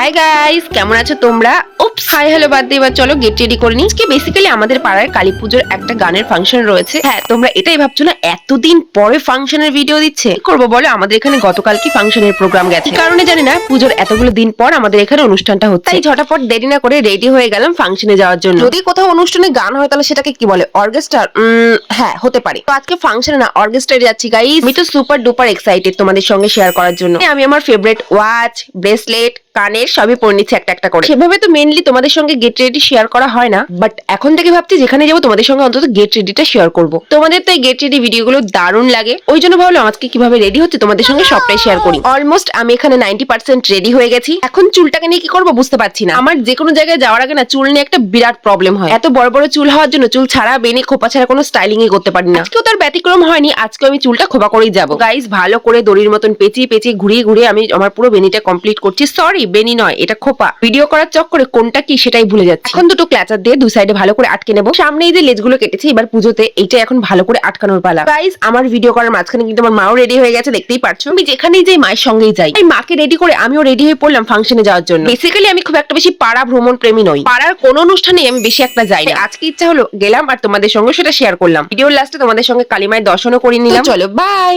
Hi guys, কেমন আছো তোমরা? উপস, হাই হ্যালো বাদ দিয়ে এবার চলো গেট রেডি করে নিই। আজকে বেসিক্যালি আমাদের পাড়ায় কালী পুজোর একটা গানের ফাংশন রয়েছে। হ্যাঁ, তোমরা এটাই ভাবছো না এতদিন পরে ফাংশনের ভিডিও দিচ্ছে? কি করবো বলো, আমাদের এখানে গতকাল কি ফাংশনের প্রোগ্রাম গেছে, কি কারণে জানি না পুজোর এতগুলো দিন পর আমাদের এখানে অনুষ্ঠানটা হচ্ছে। তাই ঝটাপট দেরি না করে রেডি হয়ে গেলাম ফাংশনে যাওয়ার জন্য। যদি কোথাও অনুষ্ঠানে গান হয় তাহলে সেটাকে কি বলে, অর্কেস্ট্রা? হ্যাঁ, হতে পারে। তো আজকে ফাংশনে না অর্কেস্ট্রায় যাচ্ছি গাইস। আমি তো সুপার ডুপার এক্সাইটেড তোমাদের সঙ্গে শেয়ার করার জন্য। আমি আমার ফেভারিট ওয়াচ, ব্রেসলেট, কানের সবই পরে নিচ্ছে একটা একটা করে। সেভাবে তো মেনলি তোমাদের সঙ্গে গেট রেডি শেয়ার করা হয় না, বাট এখন থেকে ভাবছি যেখানে যাবো তোমাদের সঙ্গে অন্তত গেট রেডিটা শেয়ার করব। তোমাদের তো এই গেট রেডি ভিডিওগুলো দারুণ লাগে, ওই জন্য ভাবলাম আজকে কিভাবে রেডি হচ্ছে তোমাদের সঙ্গে সবটাই শেয়ার করি। অলমোস্ট আমি এখানে 90% রেডি হয়ে গেছি। এখন চুলটাকে নিয়ে কি করবো বুঝতে পারছি না। আমার যে কোনো জায়গায় যাওয়ার আগে না চুল নিয়ে একটা বিরাট প্রবলেম হয়। এত বড় বড় চুল হওয়ার জন্য চুল ছাড়া বেনি খোপা ছাড়া কোনো স্টাইলিং ই করতে পারি না। আজকেও তার ব্যতিক্রম হয়নি, আজকে আমি চুলটা খোপা করেই যাবো। গাইস, ভালো করে দড়ির মতন পেঁচিয়ে পেঁচিয়ে ঘুরিয়ে ঘুরিয়ে আমি আমার পুরো বেনিটা কমপ্লিট করছি। সরি, বেনি নয়, এটা খোপা। ভিডিও করার চক্করে কোনটা কি সেটাই ভুলে যাচ্ছি। এখন দুটো ক্ল্যাচার দিয়ে দুই সাইডে ভালো করে আটকে নেবো। সামনে এই যে লেজগুলো কেটেছি এবার পুজোতে, এইটা এখন ভালো করে আটকানোর পালা। গাইস, আমার ভিডিও করার মাঝখানে কিন্তু আমার মাও রেডি হয়ে গেছে, দেখতেই পারছো। আমি যেখানেই যাই মায়ের সঙ্গেই যাই। এই মাকে রেডি করে আমিও রেডি হয়ে পড়লাম ফাংশনে যাওয়ার জন্য। বেসিক্যালি আমি খুব একটা বেশি পাড়া ভ্রমণ প্রেমী নই, পাড়ার কোনো অনুষ্ঠানে আমি বেশি একটা যাই না। আজকে ইচ্ছা হলো গেলাম আর তোমাদের সঙ্গে সেটা শেয়ার করলাম। ভিডিওর লাস্টে তোমাদের সঙ্গে কালী মায়ের দর্শনও করে নিলাম। চলো বাই।